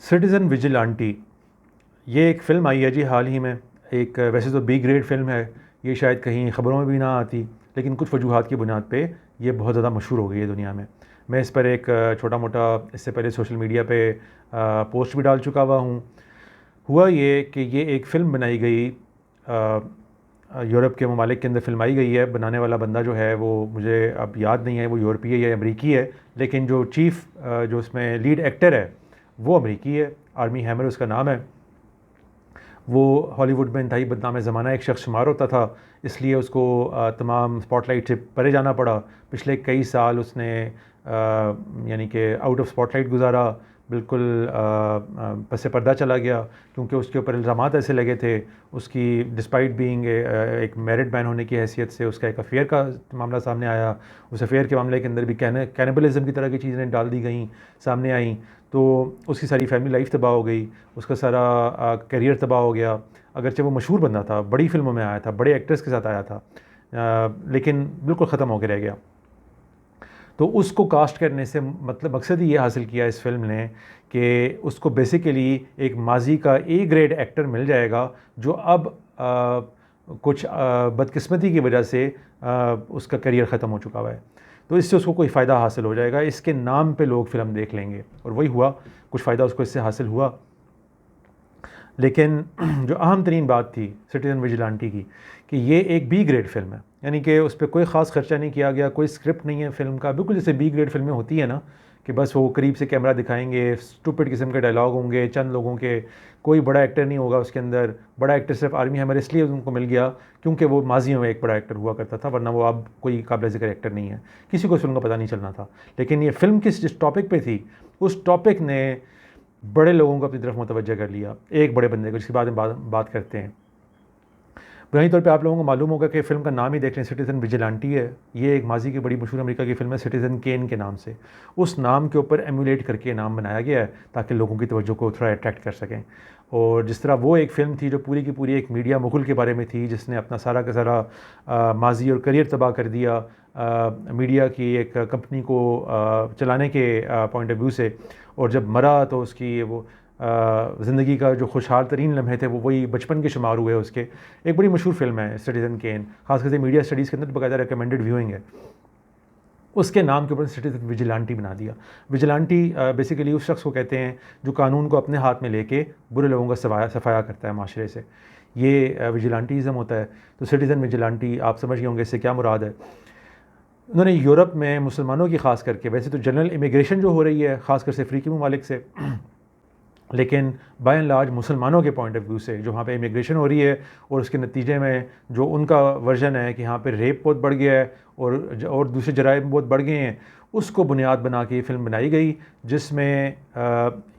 Citizen vigilante, ये एक film आई है जी हाल ही में। एक वैसे तो बी ग्रेड फ़िल्म है, ये शायद कहीं ख़बरों में भी ना आती, लेकिन कुछ वजूहात की बुनियाद पे ये बहुत ज़्यादा मशहूर हो गई है दुनिया में। मैं इस पर एक छोटा मोटा इससे पहले सोशल मीडिया पे पोस्ट भी डाल चुका हुआ हूँ। हुआ ये कि ये एक फ़िल्म बनाई गई, यूरोप के ममालिक के अंदर फिल्माई गई है। बनाने वाला बंदा जो है वो मुझे अब याद नहीं है, वो यूरोपीय या अमरीकी है, लेकिन जो चीफ़ जो उसमें लीड एक्टर है वो अमरीकी है। आर्मी हैमर उसका नाम है। वो हॉलीवुड में इंतहाई बदनाम ज़माना एक शख्स शुमार होता था, इसलिए उसको तमाम स्पॉटलाइट से परे जाना पड़ा। पिछले कई साल उसने यानी कि आउट ऑफ स्पॉटलाइट गुजारा, बिल्कुल पस पर्दा चला गया, क्योंकि उसके ऊपर इल्ज़ामात ऐसे लगे थे। उसकी डिस्पाइट बीइंग एक मैरिड मैन होने की हैसियत से उसका एक अफेयर का मामला सामने आया। उस अफेयर के मामले के अंदर भी कैनिबलिज्म की तरह की चीज़ें डाल दी गई, सामने आई, तो उसकी सारी फैमिली लाइफ तबाह हो गई, उसका सारा करियर तबाह हो गया। अगरचे वो मशहूर बंदा था, बड़ी फिल्मों में आया था, बड़े एक्टर्स के साथ आया था, लेकिन बिल्कुल ख़त्म होकर रह गया। तो उसको कास्ट करने से मतलब मकसद ही ये हासिल किया इस फिल्म ने कि उसको बेसिकली एक माजी का ए ग्रेड एक्टर मिल जाएगा, जो अब कुछ बदकिस्मती की वजह से उसका करियर ख़त्म हो चुका हुआ है। तो इससे उसको कोई फ़ायदा हासिल हो जाएगा, इसके नाम पे लोग फ़िल्म देख लेंगे, और वही हुआ, कुछ फ़ायदा उसको इससे हासिल हुआ। लेकिन जो अहम तरीन बात थी सिटीज़न विजिलेंटी की, कि ये एक बी ग्रेड फ़िल्म है, यानी कि उस पर कोई ख़ास खर्चा नहीं किया गया, कोई स्क्रिप्ट नहीं है फ़िल्म का, बिल्कुल जैसे बी ग्रेड फ़िल्में होती है ना, कि बस वो करीब से कैमरा दिखाएंगे, स्टूपिड किस्म के डायलॉग होंगे चंद लोगों के, कोई बड़ा एक्टर नहीं होगा उसके अंदर। बड़ा एक्टर सिर्फ आर्मी हैमर इसलिए उनको मिल गया क्योंकि वो माजी में एक बड़ा एक्टर हुआ करता था, वरना वो अब कोई काबिल ज़िक्र एक्टर नहीं है, किसी को इस फिल्म का पता नहीं चलना था। लेकिन ये फ़िल्म जिस टॉपिक पर थी, उस टॉपिक ने बड़े लोगों को अपनी तरफ मुतवज्जह कर लिया, एक बड़े बंदे को, जिसके बाद में बात करते हैं। बुनियादी तौर पे आप लोगों को मालूम होगा कि फ़िल्म का नाम ही देख लें, सिटीज़न विजिलेंटी है। ये एक माजी की बड़ी मशहूर अमेरिका की फ़िल्म है, सिटीज़न केन के नाम से। उस नाम के ऊपर एमुलेट करके नाम बनाया गया है ताकि लोगों की तवज्जो को थोड़ा अट्रैक्ट कर सकें। और जिस तरह वो एक फ़िल्म थी जो पूरी की पूरी एक मीडिया मुगल के बारे में थी, जिसने अपना सारा का सारा माजी और करियर तबाह कर दिया मीडिया की एक कंपनी को चलाने के पॉइंट ऑफ व्यू से, और जब मरा तो उसकी वो ज़िंदगी का जो खुशहाल तरीन लम्हे थे वो वही बचपन के शुमार हुए उसके। एक बड़ी मशहूर फ़िल्म है सिटीज़न केन, ख़ास करके मीडिया स्टडीज़ के अंदर बाकायदा रिकमेंडेड व्यूइंग है। उसके नाम के ऊपर सिटीज़न विजिलेंटी बना दिया। विजिलेंटी बेसिकली उस शख्स को कहते हैं जो कानून को अपने हाथ में लेके बुरे लोगों का सफाया करता है माशरे से, ये विजिलेंटीज़म होता है। तो सिटीज़न विजिलेंटी आप समझ गए होंगे इससे क्या मुराद है। उन्होंने यूरोप में मुसलमानों की ख़ास करके, वैसे तो जनरल इमिग्रेशन जो हो रही है ख़ासकर से अफ्रीकी ममालिक से, लेकिन बाय एंड लार्ज मुसलमानों के पॉइंट ऑफ व्यू से जो वहाँ पे इमिग्रेशन हो रही है, और उसके नतीजे में जो उनका वर्जन है कि यहाँ पे रेप बहुत बढ़ गया है और दूसरे जराइम बहुत बढ़ गए हैं, उसको बुनियाद बना के ये फ़िल्म बनाई गई, जिसमें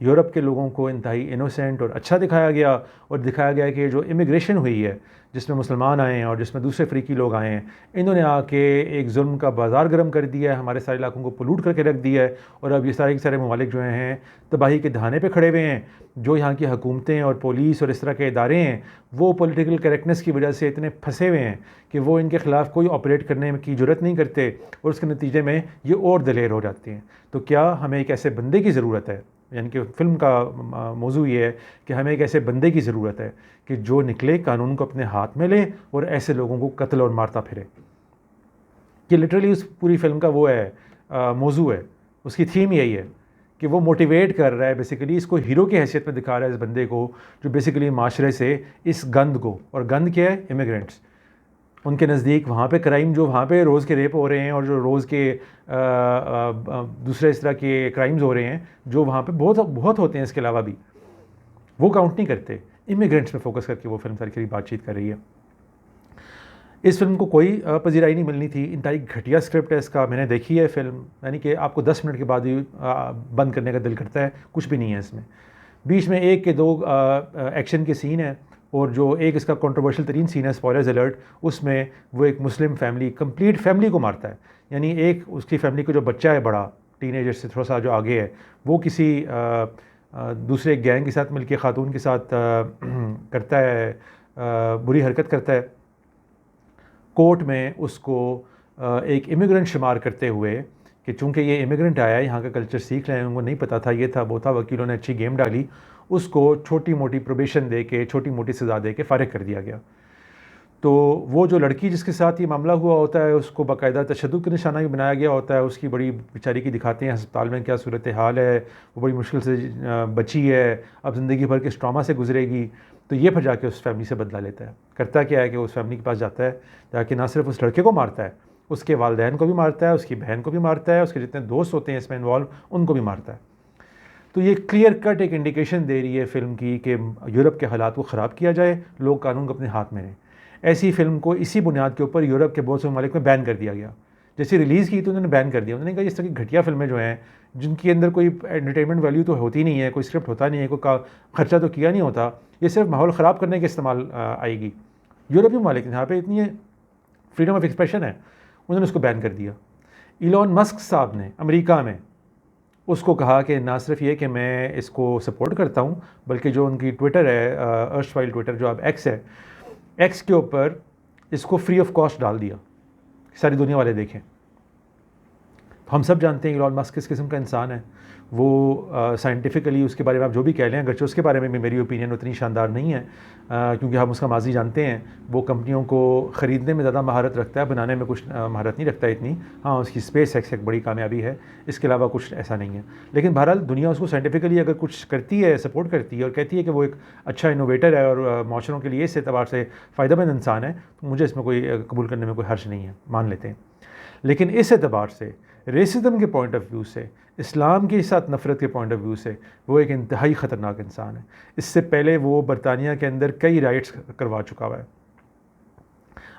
यूरोप के लोगों को इंतहाई इनोसेंट और अच्छा दिखाया गया, और दिखाया गया कि जो इमिग्रेशन हुई है जिसमें मुसलमान आए हैं और जिसमें दूसरे अफ्रीकी लोग आए हैं, इन्होंने आके एक जुल्म का बाज़ार गर्म कर दिया है, हमारे सारे इलाकों को पोलूट करके रख दिया है, और अब ये सारे के सारे ममालिक जो हैं तबाही के दहाने पे खड़े हुए हैं। जो यहाँ की हुकूमतें और पुलिस और इस तरह के इदारे हैं, वो पॉलिटिकल करेक्टनेस की वजह से इतने फंसे हुए हैं कि वो इनके ख़िलाफ़ कोई ऑपरेट करने की ज़रूरत नहीं करते, और उसके नतीजे में ये और दलेर हो जाते हैं। तो क्या हमें एक ऐसे बंदे की ज़रूरत है, यानी कि फ़िल्म का मौजू ये है कि हमें एक ऐसे बंदे की ज़रूरत है कि जो निकले, कानून को अपने हाथ में ले और ऐसे लोगों को कत्ल और मारता फिरे। कि लिटरली उस पूरी फ़िल्म का वो है, मौजू है, उसकी थीम यही है कि वो मोटिवेट कर रहा है, बेसिकली इसको हीरो की हैसियत में दिखा रहा है इस बंदे को, जो बेसिकली माशरे से इस गंद को, और गंद क्या है, इमिग्रेंट्स, उनके नज़दीक वहाँ पे क्राइम, जो वहाँ पे रोज़ के रेप हो रहे हैं और जो रोज़ के दूसरे इस तरह के क्राइम्स हो रहे हैं जो वहाँ पे बहुत बहुत होते हैं, इसके अलावा भी वो काउंट नहीं करते। इमिग्रेंट्स पे फोकस करके वो फिल्म सारी बातचीत कर रही है। इस फिल्म को कोई पजीराई नहीं मिलनी थी, इंतहाई घटिया स्क्रिप्ट है इसका। मैंने देखी है फिल्म, यानी कि आपको 10 मिनट के बाद ही बंद करने का दिल करता है, कुछ भी नहीं है इसमें। बीच में एक के दो एक्शन के सीन है, और जो एक इसका कंट्रोवर्शियल तरीन सीन है, स्पॉयलर्स अलर्ट, उसमें वो एक मुस्लिम फैमिली, कंप्लीट फैमिली को मारता है। यानी एक उसकी फैमिली को जो बच्चा है बड़ा, टीनेजर से थोड़ा सा जो आगे है, वो किसी दूसरे गैंग के साथ मिलकर ख़ातून के साथ करता है, बुरी हरकत करता है। कोर्ट में उसको एक इमिग्रेंट शुमार करते हुए कि चूँकि ये इमिग्रेंट आया है, यहाँ का कल्चर सीख रहे हैं, उनको नहीं पता था, ये था वो था, वकीलों ने अच्छी गेम डाली, उसको छोटी मोटी प्रोबेशन दे के, छोटी मोटी सज़ा दे के फ़ारिग कर दिया गया। तो वो जो लड़की जिसके साथ ये मामला हुआ होता है, उसको बाकायदा तशद्दुद का निशाना भी बनाया गया होता है, उसकी बड़ी बेचारी की दिखाते हैं अस्पताल में क्या सूरत हाल है, वो बड़ी मुश्किल से बची है, अब ज़िंदगी भर के इस ट्रॉमा से गुजरेगी। तो ये फिर जाके उस फैमिली से बदला लेता है। करता क्या है कि उस फैमिली के पास जाता है, जाके ना सिर्फ उस लड़के को मारता है, उसके वालिदैन को भी मारता है, उसकी बहन को भी मारता है, उसके जितने दोस्त होते हैं इसमें इन्वॉल्व उनको भी मारता है। तो ये क्लियर कट एक इंडिकेशन दे रही है फ़िल्म की कि यूरोप के हालात को ख़राब किया जाए, लोग कानून को अपने हाथ में लें। ऐसी फ़िल्म को इसी बुनियाद के ऊपर यूरोप के बहुत से ममालिक में बैन कर दिया गया। जैसे रिलीज़ की तो उन्होंने बैन कर दिया। उन्होंने कहा इस तरह की घटिया फ़िल्में जो हैं, जिनके अंदर कोई एंटरटेनमेंट वैल्यू तो होती नहीं है, कोई स्क्रिप्ट होता नहीं है, कोई खर्चा तो किया नहीं होता, ये सिर्फ माहौल ख़राब करने के इस्तेमाल आएगी। यूरोपीय ममालिक यहाँ पर इतनी फ्रीडम ऑफ एक्सप्रेशन है, उन्होंने उसको बैन कर दिया। इलॉन मस्क साहब ने अमेरिका में उसको कहा कि ना सिर्फ ये कि मैं इसको सपोर्ट करता हूँ, बल्कि जो उनकी ट्विटर है, अर्स्टवाइल ट्विटर जो अब एक्स है, एक्स के ऊपर इसको फ्री ऑफ कॉस्ट डाल दिया, सारी दुनिया वाले देखें। हम सब जानते हैं इलॉन मस्क किस किस्म का इंसान है। वो साइंटिफिकली उसके बारे में आप जो भी कह लें, अगरचे उसके बारे में भी मेरी ओपिनियन उतनी शानदार नहीं है, क्योंकि हम उसका माजी जानते हैं। वो कंपनियों को ख़रीदने में ज़्यादा महारत रखता है, बनाने में कुछ महारत नहीं रखता इतनी। हाँ, उसकी स्पेस एक्स एक बड़ी कामयाबी है, इसके अलावा कुछ ऐसा नहीं है। लेकिन बहरहाल दुनिया उसको साइंटिफिकली अगर कुछ करती है, सपोर्ट करती है और कहती है कि वो एक अच्छा इनोवेटर है और माशरों के लिए इस एतबार से फ़ायदेमंद इंसान है, तो मुझे इसमें कोई कबूल करने में कोई हर्ज नहीं है, मान लेते हैं। लेकिन इस एतबार से, रेसिज्म के पॉइंट ऑफ व्यू से, इस्लाम के साथ नफ़रत के पॉइंट ऑफ व्यू से वो एक इंतहाई ख़तरनाक इंसान है। इससे पहले वो बरतानिया के अंदर कई राइट्स करवा चुका हुआ है।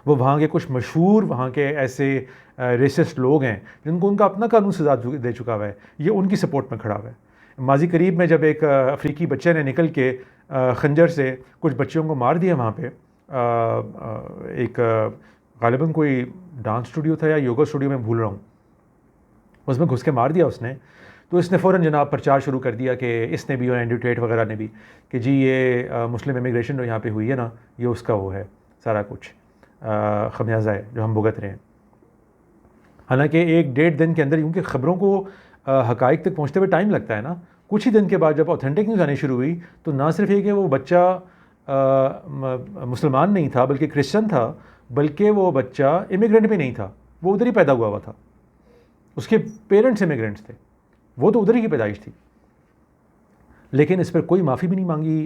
वो वहाँ के कुछ मशहूर वहाँ के ऐसे रेसिस्ट लोग हैं जिनको उनका अपना कानून सजा दे चुका हुआ है, ये उनकी सपोर्ट में खड़ा हुआ है। माजी करीब में जब एक अफ्रीकी बच्चे ने निकल के खंजर से कुछ बच्चियों को मार दिया वहाँ पे, एक गालिबन कोई डांस स्टूडियो था या योगा स्टूडियो में भूल रहा हूँ, उसमें घुस के मार दिया उसने। तो इसने फ़ौरन जनाब प्रचार शुरू कर दिया कि इसने भी और एंड्रू टेट वगैरह ने भी कि जी ये मुस्लिम इमिग्रेशन जो यहाँ पे हुई है ना, ये उसका वो है, सारा कुछ खमियाजा है जो हम भुगत रहे हैं। हालांकि एक डेढ़ दिन के अंदर, क्योंकि ख़बरों को हक़ाइक़ तक पहुँचते हुए टाइम लगता है ना, कुछ ही दिन के बाद जब ऑथेंटिक न्यूज़ आनी शुरू हुई तो ना सिर्फ ये कि वो बच्चा मुसलमान नहीं था बल्कि क्रिश्चन था, बल्कि वो बच्चा इमिग्रेंट भी नहीं था, वो उधर ही पैदा हुआ था, उसके पेरेंट्स इमिग्रेंट्स थे, वो तो उधर ही की पैदाइश थी। लेकिन इस पर कोई माफ़ी भी नहीं मांगी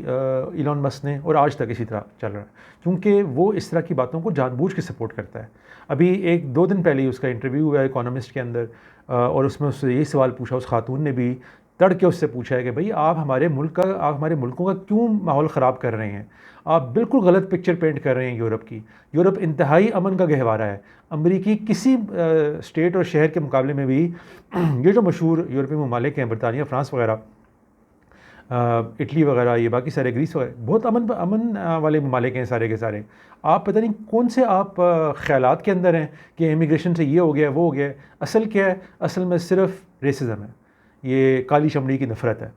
इलॉन मस्क ने, और आज तक इसी तरह चल रहा है, क्योंकि वो इस तरह की बातों को जानबूझ के सपोर्ट करता है। अभी 1-2 दिन पहले ही उसका इंटरव्यू हुआ है इकोनॉमिस्ट के अंदर, और उसमें उससे यही सवाल पूछा, उस खातून ने भी तड़ के उससे पूछा है कि भाई आप हमारे मुल्कों का क्यों माहौल ख़राब कर रहे हैं, आप बिल्कुल गलत पिक्चर पेंट कर रहे हैं यूरोप की। यूरोप इंतहाई अमन का गहवारा है, अमरीकी किसी स्टेट और शहर के मुकाबले में भी ये जो मशहूर यूरोपीय ममालिक हैं, बरतानिया, फ्रांस वगैरह, इटली वगैरह, ये बाकी सारे, ग्रीस वगैरह, बहुत अमन वाले ममालिक हैं सारे के सारे। आप पता नहीं कौन से आप ख़यालात के अंदर हैं कि इमिग्रेशन से ये हो गया वो हो गया। असल क्या है? असल में सिर्फ रेसिज्म है, ये काली चमड़ी की नफ़रत है।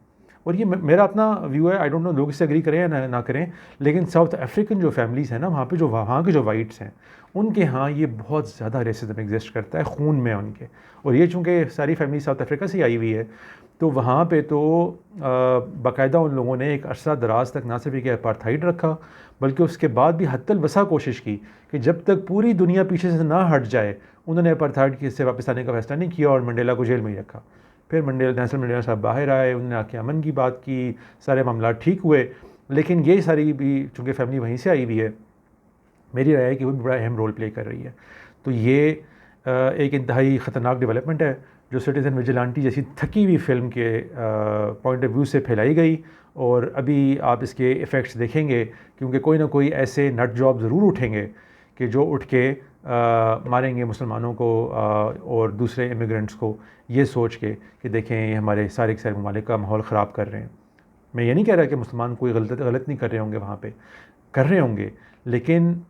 और ये मेरा अपना व्यू है, आई डोंट नो लोग इससे एग्री करें या ना करें, लेकिन साउथ अफ्रीकन जो फैमिलीज़ हैं ना, वहाँ पे जो वहाँ के जो वाइट्स हैं, उनके यहाँ ये बहुत ज़्यादा रेसिज्म एग्जिस्ट करता है, खून में उनके। और ये चूँकि सारी फैमिली साउथ अफ्रीका से आई हुई है, तो वहाँ पे तो बाकायदा उन लोगों ने एक अरसा दराज तक ना सिर्फ एक अपार्थाइड रखा, बल्कि उसके बाद भी हत्तल वसा कोशिश की कि जब तक पूरी दुनिया पीछे से ना हट जाए, उन्होंने अपार्थाइड से वापस आने का फैसला नहीं किया और मंडेला को जेल में ही रखा। फिर नेल्सन मंडेला साहब बाहर आए, उन्होंने आके अमन की बात की, सारे मामला ठीक हुए। लेकिन ये सारी भी चूँकि फैमिली वहीं से आई हुई है, मेरी राय है कि वो भी बड़ा अहम रोल प्ले कर रही है। तो ये एक इंतहाई ख़तरनाक डेवलपमेंट है जो सिटीज़न विजिलेंटी जैसी थकी हुई फ़िल्म के पॉइंट ऑफ व्यू से फैलाई गई, और अभी आप इसके इफ़ेक्ट्स देखेंगे, क्योंकि कोई ना कोई ऐसे नट जॉब ज़रूर उठेंगे कि जो उठ के मारेंगे मुसलमानों को और दूसरे इमिग्रेंट्स को, ये सोच के कि देखें ये हमारे सारे के सारे ममालिक का माहौल ख़राब कर रहे हैं। मैं ये नहीं कह रहा कि मुसलमान कोई गलत नहीं कर रहे होंगे, वहाँ पे कर रहे होंगे, लेकिन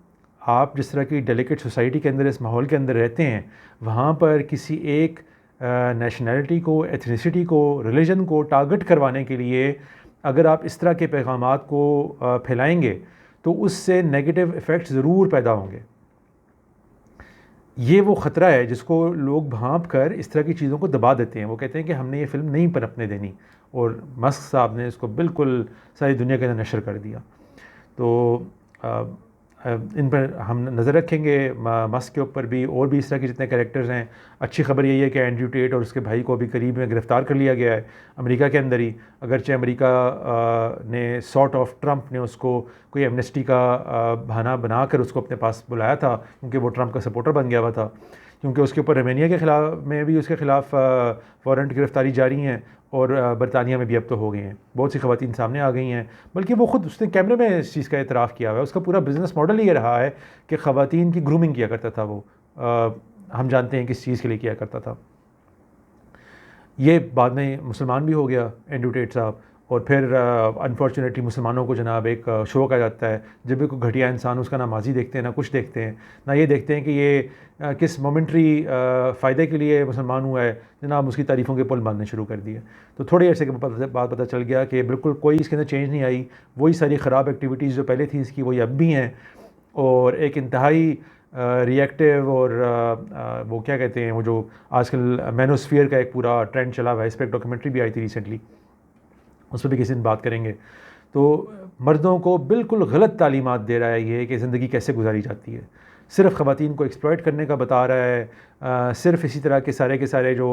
आप जिस तरह की डेलिकेट सोसाइटी के अंदर, इस माहौल के अंदर रहते हैं, वहाँ पर किसी एक नेशनैलिटी को, एथनिसिटी को, रिलीजन को टारगेट करवाने के लिए अगर आप इस तरह के पैगामात को फैलाएंगे तो उससे नेगेटिव इफ़ेक्ट्स ज़रूर पैदा होंगे। ये वो ख़तरा है जिसको लोग भांप कर इस तरह की चीज़ों को दबा देते हैं। वो कहते हैं कि हमने ये फ़िल्म नहीं पनपने देनी, और मस्क साहब ने इसको बिल्कुल सारी दुनिया के अंदर नशर कर दिया। तो इन पर हम नज़र रखेंगे, मस्क के ऊपर भी, और भी इस तरह के जितने कैरेक्टर्स हैं। अच्छी खबर यही है कि एंड्रयू टेट और उसके भाई को अभी करीब में गिरफ़्तार कर लिया गया है अमेरिका के अंदर ही। अगरचे अमेरिका ने सॉर्ट ऑफ, ट्रंप ने उसको कोई एमनेस्टी का बहाना बनाकर उसको अपने पास बुलाया था, क्योंकि वो ट्रंप का सपोर्टर बन गया हुआ था, क्योंकि उसके ऊपर रोमानिया के ख़िलाफ़ में भी उसके ख़िलाफ़ वारंट गिरफ़्तारी जारी हैं, और बरतानिया में भी अब तो हो गए हैं। बहुत सी ख़वातीन सामने आ गई हैं, बल्कि वो ख़ुद उसने कैमरे में इस चीज़ का एतराफ़ किया हुआ है। उसका पूरा बिज़नेस मॉडल ही ये रहा है कि ख़वातीन की ग्रूमिंग किया करता था वो। हम जानते हैं किस चीज़ के लिए किया करता था। ये बाद में मुसलमान भी हो गया एंड्रयू टेट साहब, और फिर अनफॉर्चुनेटली मुसलमानों को जनाब एक शो कहा जाता है, जब भी कोई घटिया इंसान, उसका ना माजी देखते हैं, ना कुछ देखते हैं, ना ये देखते हैं कि ये किस मोमेंट्री फ़ायदे के लिए मुसलमान हुआ है, जनाब उसकी तारीफ़ों के पुल बांधने शुरू कर दिए। तो थोड़े अर्से के बाद पता चल गया कि बिल्कुल कोई इसके अंदर चेंज नहीं आई। वही सारी ख़राब एक्टिविटीज़ जो पहले थी इसकी, वही अब भी हैं, और एक इंतहाई रिएक्टिव, और वो क्या कहते हैं, वो जो आजकल मैनोस्फीयर का एक पूरा ट्रेंड चला हुआ है, इस पर एक डॉक्यूमेंट्री भी आई थी रिसेंटली, उस पर भी किसी दिन बात करेंगे। तो मर्दों को बिल्कुल गलत तालीमात दे रहा है ये कि ज़िंदगी कैसे गुजारी जाती है, सिर्फ़ ख़वातीन को एक्सप्लॉइट करने का बता रहा है। सिर्फ़ इसी तरह के सारे जो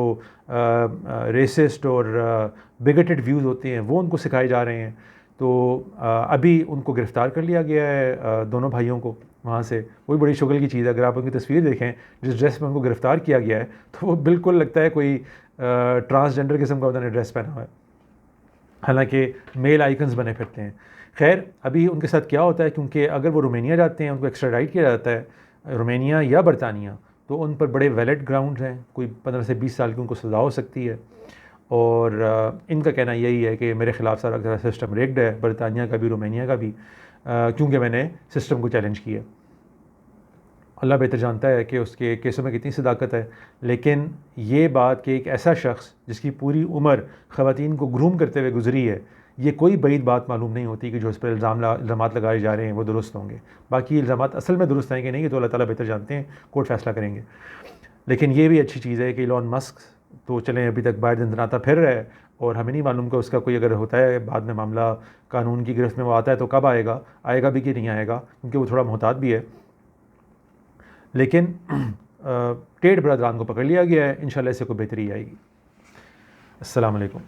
रेसिस्ट और बिगेटेड व्यूज़ होते हैं वो उनको सिखाए जा रहे हैं। तो अभी उनको गिरफ़्तार कर लिया गया है, दोनों भाइयों को वहाँ से। वही बड़ी शुक्र की चीज़ है, अगर आप उनकी तस्वीर देखें जिस ड्रेस में उनको गिरफ़्तार किया गया है, तो वो बिल्कुल लगता है कोई ट्रांसजेंडर किस्म का उन्होंने ड्रेस पहना हुआ है, हालांकि मेल आइकन्स बने फिरते हैं। खैर, अभी उनके साथ क्या होता है, क्योंकि अगर वो रोमानिया जाते हैं, उनको एक्स्ट्राडाइट किया जाता है रोमानिया या बरतानिया, तो उन पर बड़े वैलिड ग्राउंड्स हैं, कोई 15 से 20 साल की उनको सज़ा हो सकती है। और इनका कहना यही है कि मेरे ख़िलाफ़ सारा सिस्टम रिग्ड है, बरतानिया का भी, रोमानिया का भी, क्योंकि मैंने सिस्टम को चैलेंज किया। अल्लाह बेहतर जानता है कि उसके केसों में कितनी सदाकत है, लेकिन ये बात कि एक ऐसा शख्स जिसकी पूरी उम्र ख़वातीन को ग्रूम करते हुए गुजरी है, ये कोई बईद बात मालूम नहीं होती कि जो इस पर इल्ज़ामात लगाए जा रहे हैं वो दुरुस्त होंगे। बाकी इल्ज़ामात असल में दुरुस्त हैं कि नहीं, ये तो अल्लाह ताला बेहतर जानते हैं, कोर्ट फ़ैसला करेंगे। लेकिन ये भी अच्छी चीज़ है कि इलॉन मस्क तो चलें अभी तक बाहर दंदनाता फिर रहा है, और हमें नहीं मालूम कि उसका कोई अगर होता है बाद में मामला कानून की गिरफ्त में वो आता है तो कब आएगा भी कि नहीं आएगा, क्योंकि वो थोड़ा मोहतात भी है। लेकिन टेट बरदरान को पकड़ लिया गया है, इंशाल्लाह इससे कोई बेहतरी आएगी। अस्सलाम वालेकुम।